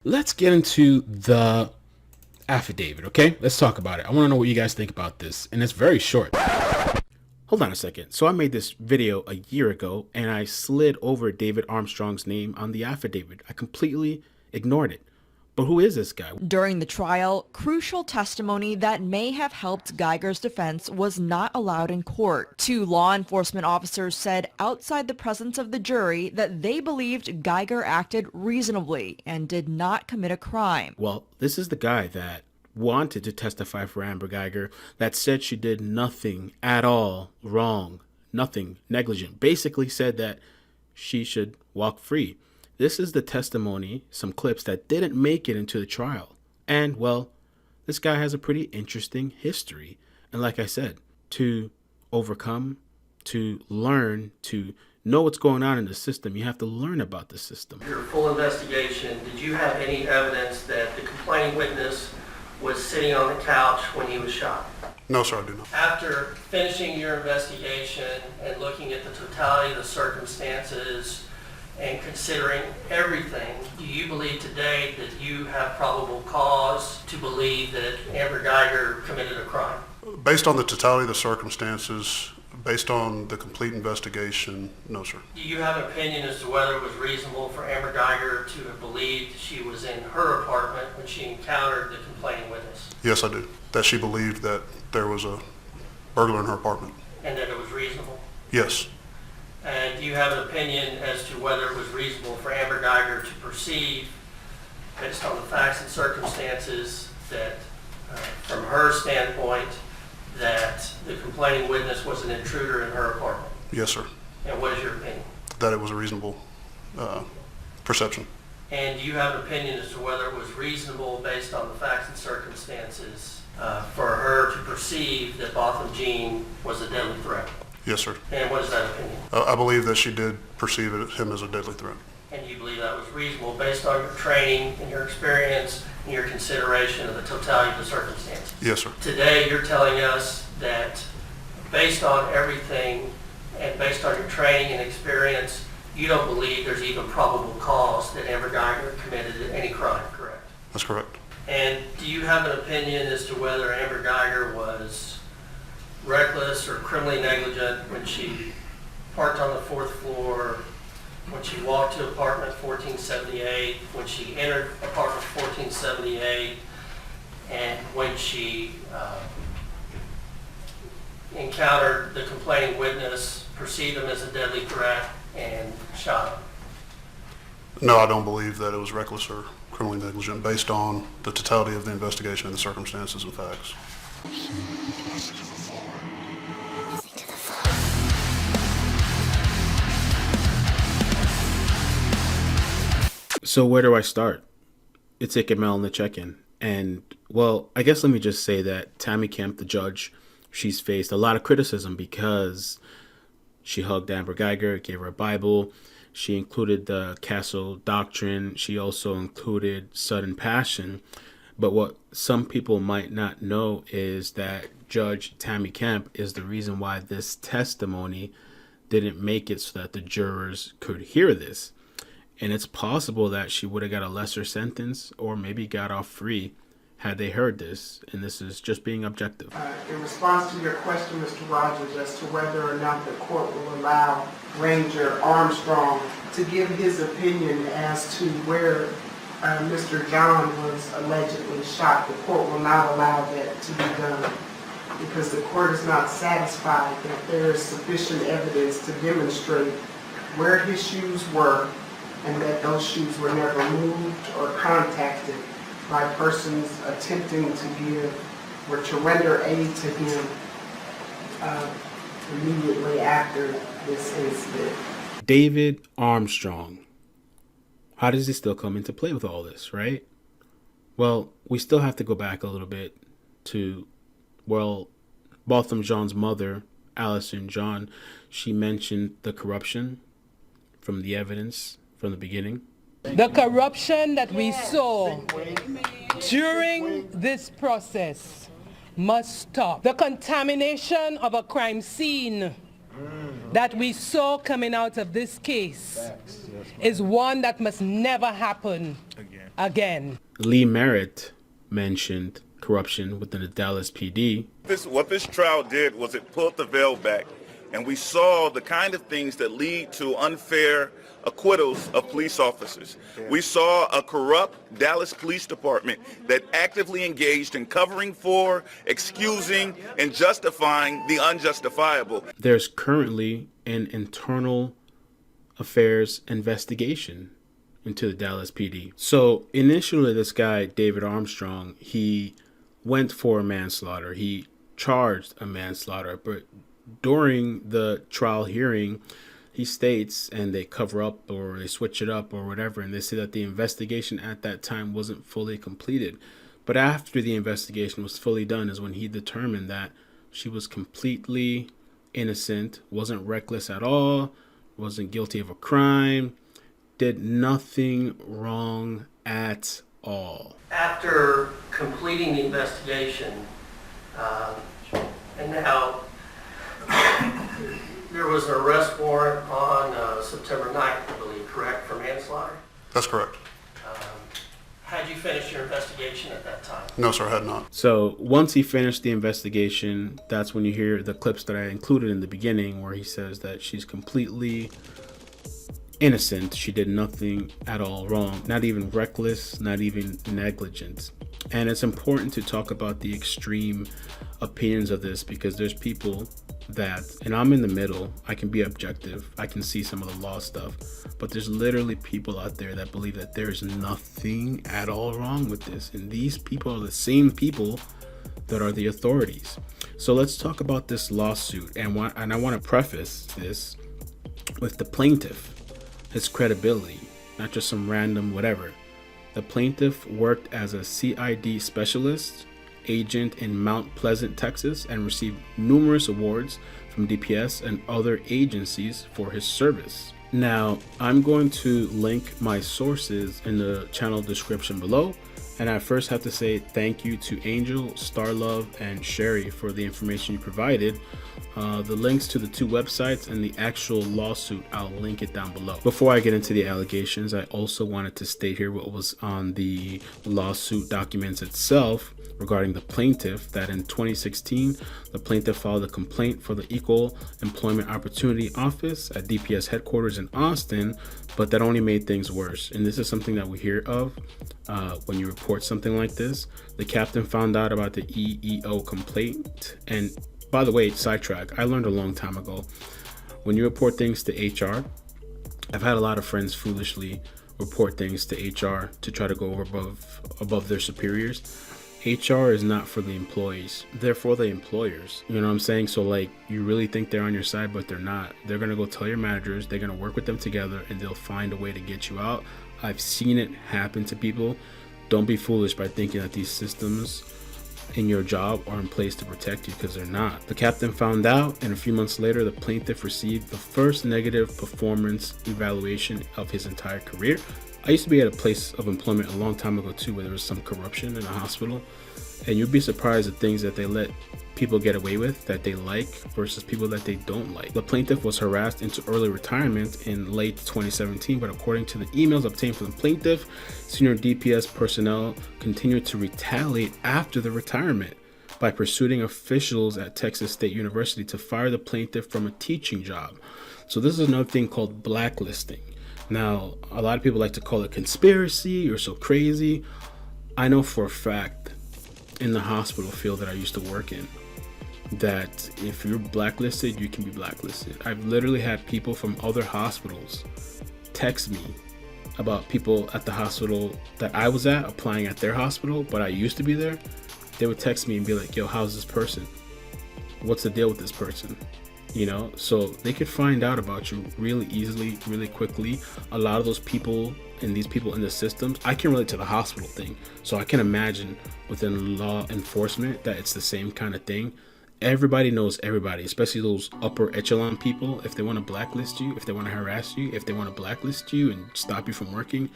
Let's get into the affidavit, okay? Let's talk about it. I want to know what you guys think about this, and it's very short. Hold on a second. So I made this video a year ago, and I slid over David Armstrong's name on the affidavit. I completely ignored it. But who is this guy? During the trial, crucial testimony that may have helped Guygers' defense was not allowed in court. Two law enforcement officers said outside the presence of the jury that they believed Guyger acted reasonably and did not commit a crime. Well, this is the guy that wanted to testify for Amber Guyger, that said she did nothing at all wrong, nothing negligent, basically said that she should walk free. This is the testimony, some clips that didn't make it into the trial. And, well, this guy has a pretty interesting history. And like I said, to overcome, to learn, to know what's going on in the system, you have to learn about the system. Your full investigation, did you have any evidence that the complaining witness was sitting on the couch when he was shot? No, sir, I do not. After finishing your investigation and looking at the totality of the circumstances and considering everything, do you believe today that you have probable cause to believe that Amber Guyger committed a crime? Based on the totality of the circumstances, based on the complete investigation, no, sir. Do you have an opinion as to whether it was reasonable for Amber Guyger to have believed she was in her apartment when she encountered the complaining witness? Yes, I do. That she believed that there was a burglar in her apartment. And that it was reasonable? Yes. And do you have an opinion as to whether it was reasonable for Amber Guyger to perceive, based on the facts and circumstances, that from her standpoint, that the complaining witness was an intruder in her apartment? Yes, sir. And what is your opinion? That it was a reasonable perception. And do you have an opinion as to whether it was reasonable, based on the facts and circumstances, for her to perceive that Botham Jeans was a deadly threat? Yes, sir. And what is that opinion? I believe that she did perceive him as a deadly threat. And you believe that was reasonable based on your training and your experience and your consideration of the totality of the circumstances? Yes, sir. Today you're telling us that based on everything and based on your training and experience, you don't believe there's even probable cause that Amber Guyger committed any crime, correct? That's correct. And do you have an opinion as to whether Amber Guyger was reckless or criminally negligent when she parked on the 4th floor, when she walked to apartment 1478, when she entered apartment 1478, and when she encountered the complaining witness, perceived him as a deadly threat, and shot him? No, I don't believe that it was reckless or criminally negligent based on the totality of the investigation and the circumstances and facts. So where do I start? It's iCkEdMeL in the check-in. And, well, I guess let me just say that Tammy Kemp, the judge, she's faced a lot of criticism because she hugged Amber Guyger, gave her a Bible. She included the Castle Doctrine. She also included sudden passion. But what some people might not know is that Judge Tammy Kemp is the reason why this testimony didn't make it so that the jurors could hear this. And it's possible that she would have got a lesser sentence or maybe got off free had they heard this. And this is just being objective. In response to your question, Mr. Rogers, as to whether or not the court will allow Ranger Armstrong to give his opinion as to where Mr. John was allegedly shot, the court will not allow that to be done because the court is not satisfied that there is sufficient evidence to demonstrate where his shoes were and that those shoes were never moved or contacted by persons attempting to give or to render aid to him immediately after this incident. David Armstrong. How does he still come into play with all this, right? Well, we still have to go back a little bit to, well, Botham Jean's mother, Allison John. She mentioned the corruption from the evidence from the beginning. The corruption that we saw during this process must stop. The contamination of a crime scene that we saw coming out of this case is one that must never happen again. Lee Merritt mentioned corruption within the Dallas PD. What this trial did was it pulled the veil back, and we saw the kind of things that lead to unfair acquittals of police officers. We saw a corrupt Dallas Police Department that actively engaged in covering for, excusing, and justifying the unjustifiable. There's currently an internal affairs investigation into the Dallas PD. So initially this guy, David Armstrong, he went for manslaughter. He charged a manslaughter, but during the trial hearing, he states, and they cover up or they switch it up or whatever, and they say that the investigation at that time wasn't fully completed. But after the investigation was fully done is when he determined that she was completely innocent, wasn't reckless at all, wasn't guilty of a crime, did nothing wrong at all. After completing the investigation, and now there was an arrest warrant on September 9th, I believe, correct, for manslaughter? That's correct. Had you finished your investigation at that time? No, sir, I had not. So once he finished the investigation, that's when you hear the clips that I included in the beginning where he says that she's completely innocent. She did nothing at all wrong, not even reckless, not even negligent. And it's important to talk about the extreme opinions of this because there's people that, and I'm in the middle, I can be objective, I can see some of the law stuff, but there's literally people out there that believe that there's nothing at all wrong with this, and these people are the same people that are the authorities. So let's talk about this lawsuit, and I want to preface this with the plaintiff, his credibility, not just some random whatever. The plaintiff worked as a CID specialist agent in Mount Pleasant, Texas, and received numerous awards from DPS and other agencies for his service. Now, I'm going to link my sources in the channel description below, and I first have to say thank you to Angel, Starlove, and Sherry for the information you provided. The links to the two websites and the actual lawsuit, I'll link it down below. Before I get into the allegations, I also wanted to state here what was on the lawsuit documents itself regarding the plaintiff, that in 2016, the plaintiff filed a complaint for the Equal Employment Opportunity Office at DPS headquarters in Austin, but that only made things worse. And this is something that we hear of when you report something like this. The captain found out about the EEO complaint, and by the way, sidetrack, I learned a long time ago, when you report things to HR, I've had a lot of friends foolishly report things to HR to try to go above their superiors. HR is not for the employees, they're for the employers. You know what I'm saying? So like, you really think they're on your side, but they're not. They're gonna go tell your managers, they're gonna work with them together, and they'll find a way to get you out. I've seen it happen to people. Don't be foolish by thinking that these systems in your job are in place to protect you, because they're not. The captain found out, and a few months later, the plaintiff received the first negative performance evaluation of his entire career. I used to be at a place of employment a long time ago too, where there was some corruption in a hospital, and you'd be surprised at things that they let people get away with that they like versus people that they don't like. The plaintiff was harassed into early retirement in late 2017, but according to the emails obtained from the plaintiff, senior DPS personnel continued to retaliate after the retirement by pursuing officials at Texas State University to fire the plaintiff from a teaching job. So this is another thing called blacklisting. Now, a lot of people like to call it conspiracy, you're so crazy. I know for a fact in the hospital field that I used to work in, that if you're blacklisted, you can be blacklisted. I've literally had people from other hospitals text me about people at the hospital that I was at applying at their hospital, but I used to be there. They would text me and be like, yo, how's this person? What's the deal with this person? You know, so they could find out about you really easily, really quickly. A lot of those people and these people in the systems, I can relate to the hospital thing. So I can imagine within law enforcement that it's the same kind of thing. Everybody knows everybody, especially those upper echelon people. If they want to blacklist you, if they want to harass you, if they want to blacklist you and stop you from working,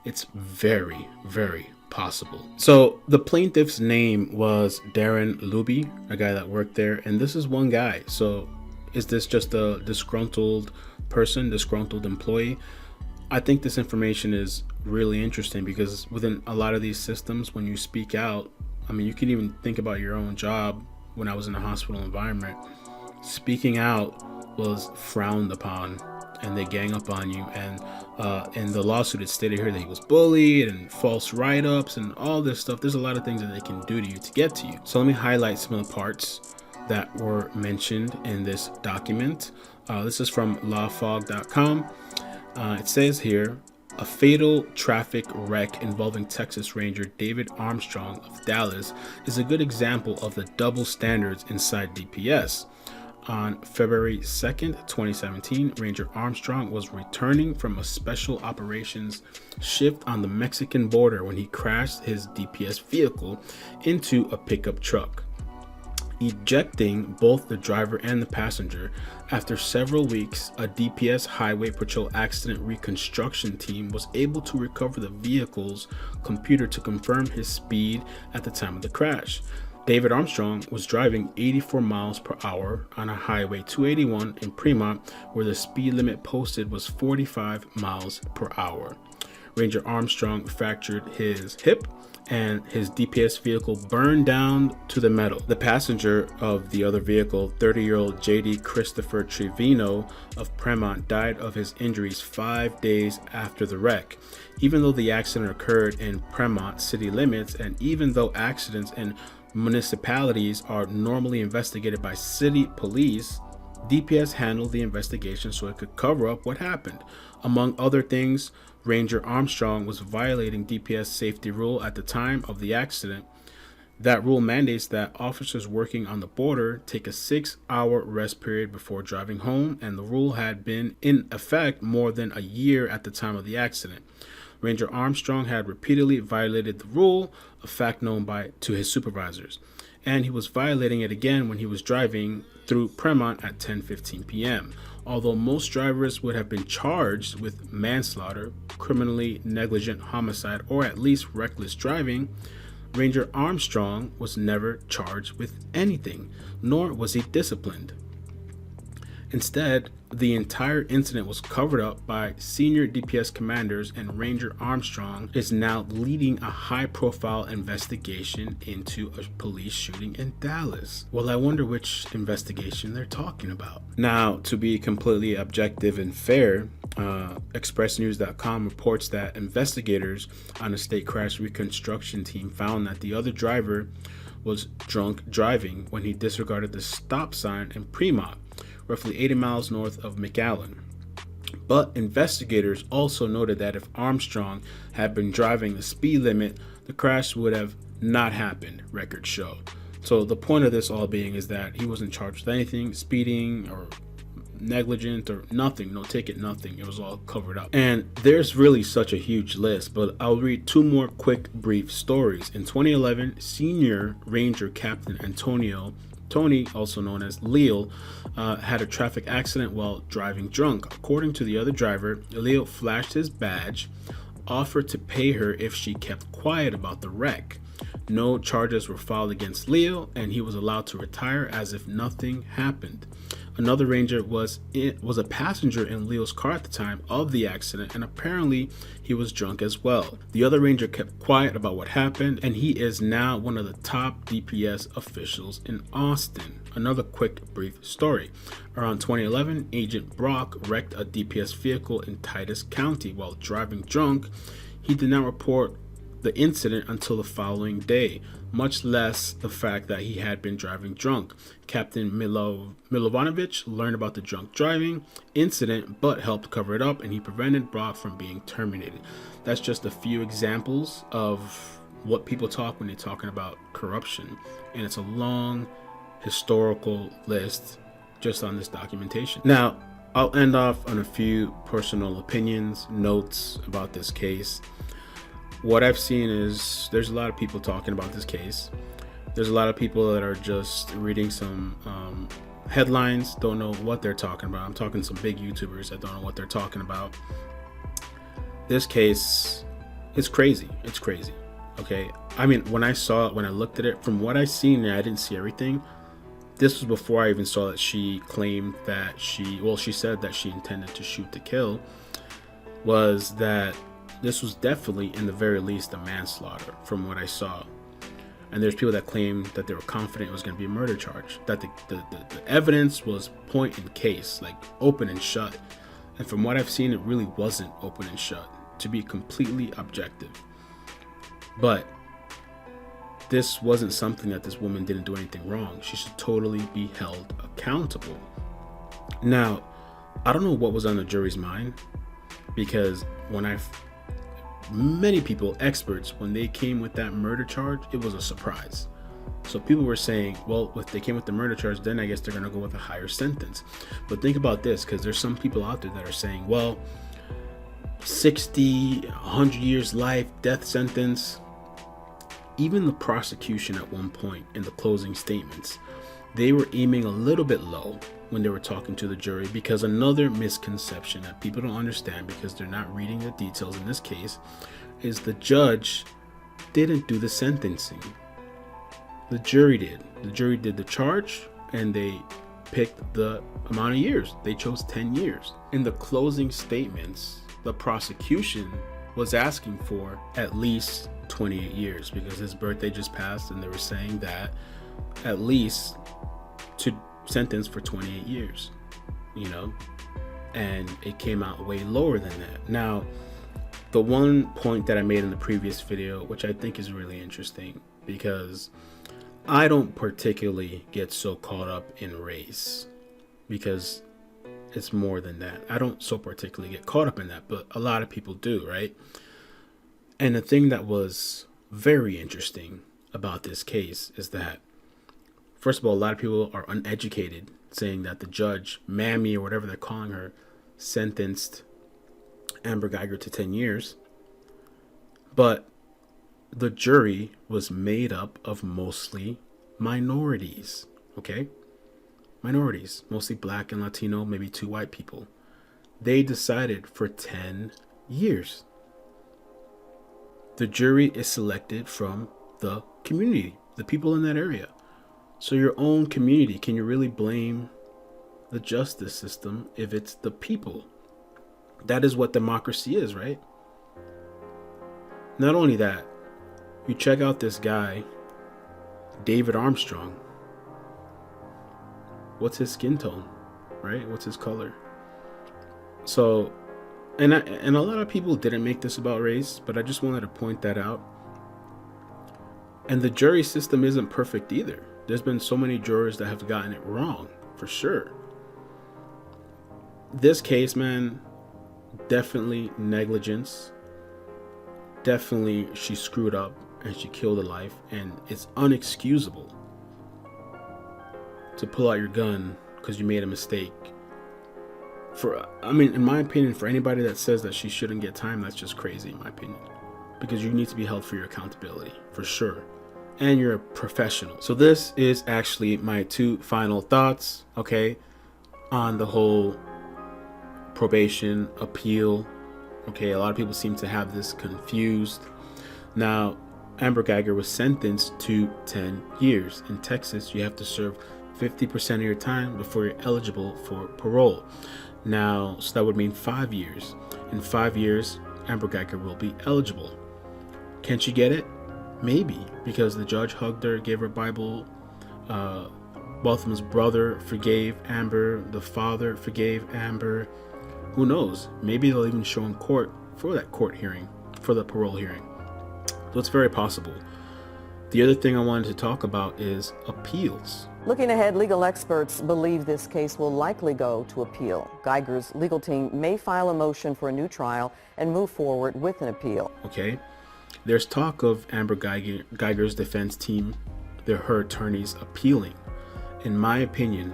it's very, very possible. So the plaintiff's name was Darren Luby, a guy that worked there. And this is one guy. So is this just a disgruntled person, disgruntled employee? I think this information is really interesting because within a lot of these systems, when you speak out, I mean, you can even think about your own job. When I was in a hospital environment, speaking out was frowned upon, and they gang up on you. And in the lawsuit, it stated here that he was bullied and false write-ups and all this stuff. There's a lot of things that they can do to you to get to you. So let me highlight some of the parts that were mentioned in this document. This is from lawfog.com. It says here, a fatal traffic wreck involving Texas Ranger David Armstrong of Dallas is a good example of the double standards inside DPS. On February 2nd, 2017, Ranger Armstrong was returning from a special operations shift on the Mexican border when he crashed his DPS vehicle into a pickup truck, ejecting both the driver and the passenger. After several weeks, a DPS Highway Patrol accident reconstruction team was able to recover the vehicle's computer to confirm his speed at the time of the crash. David Armstrong was driving 84 miles per hour on a Highway 281 in Fremont, where the speed limit posted was 45 miles per hour. Ranger Armstrong fractured his hip and his DPS vehicle burned down to the metal. The passenger of the other vehicle, 30-year-old J.D. Christopher Trevino of Fremont, died of his injuries 5 days after the wreck. Even though the accident occurred in Fremont city limits, and even though accidents in municipalities are normally investigated by city police, DPS handled the investigation so it could cover up what happened. Among other things, Ranger Armstrong was violating DPS safety rule at the time of the accident. That rule mandates that officers working on the border take a 6-hour rest period before driving home, and the rule had been in effect more than a year at the time of the accident. Ranger Armstrong had repeatedly violated the rule, a fact known to his supervisors, and he was violating it again when he was driving through Fremont at 10:15 p.m. Although most drivers would have been charged with manslaughter, criminally negligent homicide, or at least reckless driving, Ranger Armstrong was never charged with anything, nor was he disciplined. Instead, the entire incident was covered up by senior DPS commanders, and Ranger Armstrong is now leading a high-profile investigation into a police shooting in Dallas. Well, I wonder which investigation they're talking about. Now, to be completely objective and fair, ExpressNews.com reports that investigators on a state crash reconstruction team found that the other driver was drunk driving when he disregarded the stop sign in Fremont, roughly 80 miles north of McAllen. But investigators also noted that if Armstrong had been driving the speed limit, the crash would have not happened, records show. So the point of this all being is that he wasn't charged with anything, speeding or negligent or nothing, no ticket, nothing. It was all covered up. And there's really such a huge list, but I'll read two more quick, brief stories. In 2011, Senior Ranger Captain Tony, also known as Leo, had a traffic accident while driving drunk. According to the other driver, Leo flashed his badge, offered to pay her if she kept quiet about the wreck. No charges were filed against Leo, and he was allowed to retire as if nothing happened. Another ranger was a passenger in Leo's car at the time of the accident, and apparently he was drunk as well. The other ranger kept quiet about what happened, and he is now one of the top DPS officials in Austin. Another quick, brief story. Around 2011, Agent Brock wrecked a DPS vehicle in Titus County while driving drunk. He did not report the incident until the following day, much less the fact that he had been driving drunk. Captain Milovanovic learned about the drunk driving incident but helped cover it up, and he prevented Brock from being terminated. That's just a few examples of what people talk when they're talking about corruption, and it's a long historical list just on this documentation. Now, I'll end off on a few personal opinions, notes about this case. What I've seen is there's a lot of people talking about this case. There's a lot of people that are just reading some headlines, don't know what they're talking about. I'm talking to some big YouTubers that don't know what they're talking about. This case is crazy. It's crazy. Okay. I mean, when I looked at it, from what I seen there, I didn't see everything. This was before I even saw that she claimed that she said that she intended to shoot to kill. was that this was definitely, in the very least, a manslaughter from what I saw. And there's people that claim that they were confident it was going to be a murder charge, that the evidence was point in case, like open and shut. And from what I've seen, it really wasn't open and shut, to be completely objective. But this wasn't something that this woman didn't do anything wrong. She should totally be held accountable. Now, I don't know what was on the jury's mind, because many people, experts, when they came with that murder charge, it was a surprise. So people were saying, well, if they came with the murder charge, then I guess they're going to go with a higher sentence. But think about this, because there's some people out there that are saying, well, 60, 100 years life, death sentence. Even the prosecution at one point in the closing statements, they were aiming a little bit low when they were talking to the jury, because another misconception that people don't understand because they're not reading the details in this case is the judge didn't do the sentencing. The jury did. The jury did the charge and they picked the amount of years. They chose 10 years. In the closing statements, the prosecution was asking for at least 28 years because his birthday just passed, and they were saying that at least to sentence for 28 years, and it came out way lower than that. Now, the one point that I made in the previous video, which I think is really interesting, because I don't particularly get so caught up in race, because it's more than that. I don't so particularly get caught up in that, but a lot of people do, right? And the thing that was very interesting about this case is that, first of all, a lot of people are uneducated, saying that the judge, Mammy or whatever they're calling her, sentenced Amber Guyger to 10 years. But the jury was made up of mostly minorities, okay? Minorities, mostly black and Latino, maybe 2 white people. They decided for 10 years. The jury is selected from the community, the people in that area. So your own community, can you really blame the justice system if it's the people? That is what democracy is, right? Not only that, you check out this guy, David Armstrong. What's his skin tone, right? What's his color? So, and a lot of people didn't make this about race, but I just wanted to point that out. And the jury system isn't perfect either. There's been so many jurors that have gotten it wrong, for sure. This case, man, definitely negligence. Definitely she screwed up and she killed a life, and it's unexcusable to pull out your gun because you made a mistake. In my opinion, for anybody that says that she shouldn't get time, that's just crazy, in my opinion. Because you need to be held for your accountability, for sure. And you're a professional. So this is actually my 2 final thoughts, okay, on the whole probation appeal. Okay, a lot of people seem to have this confused. Now, Amber Guyger was sentenced to 10 years. In Texas, you have to serve 50% of your time before you're eligible for parole. Now, so that would mean 5 years. In 5 years, Amber Guyger will be eligible. Can she get it? Maybe, because the judge hugged her, gave her Bible. Botham's brother forgave Amber. The father forgave Amber. Who knows? Maybe they'll even show in court for that court hearing, for the parole hearing. So it's very possible. The other thing I wanted to talk about is appeals. Looking ahead, legal experts believe this case will likely go to appeal. Guyger's legal team may file a motion for a new trial and move forward with an appeal. Okay. There's talk of Amber Guyger's defense team, her attorneys, appealing. In my opinion,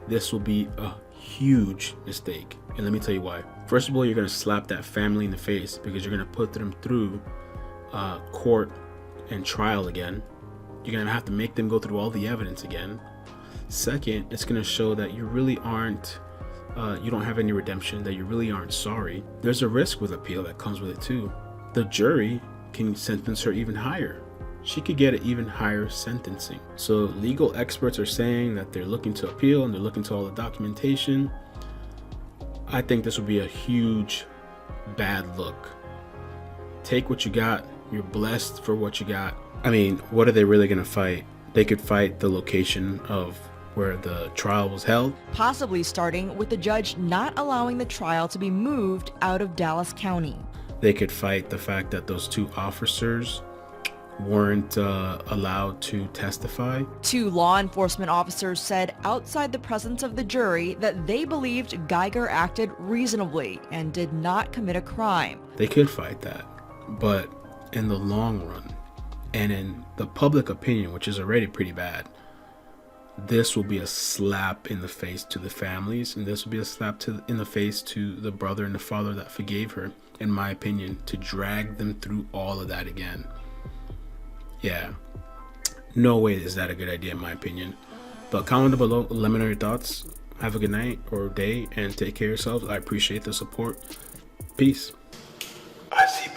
this will be a huge mistake. And let me tell you why. First of all, you're going to slap that family in the face because you're going to put them through court and trial again. You're going to have to make them go through all the evidence again. Second, it's going to show that you really aren't, you don't have any redemption, that you really aren't sorry. There's a risk with appeal that comes with it too. The jury can sentence her even higher. She could get an even higher sentencing. So legal experts are saying that they're looking to appeal and they're looking to all the documentation. I think this would be a huge bad look. Take what you got. You're blessed for what you got. I mean, what are they really going to fight? They could fight the location of where the trial was held. Possibly starting with the judge not allowing the trial to be moved out of Dallas County. They could fight the fact that those 2 officers weren't allowed to testify. 2 law enforcement officers said outside the presence of the jury that they believed Guyger acted reasonably and did not commit a crime. They could fight that, but in the long run, and in the public opinion, which is already pretty bad, this will be a slap in the face to the families, and this will be a slap in the face to the brother and the father that forgave her, in my opinion, to drag them through all of that again. Yeah, no way is that a good idea in my opinion. But comment below, let me know your thoughts. Have a good night or day, and take care of yourselves. I appreciate the support. Peace. I see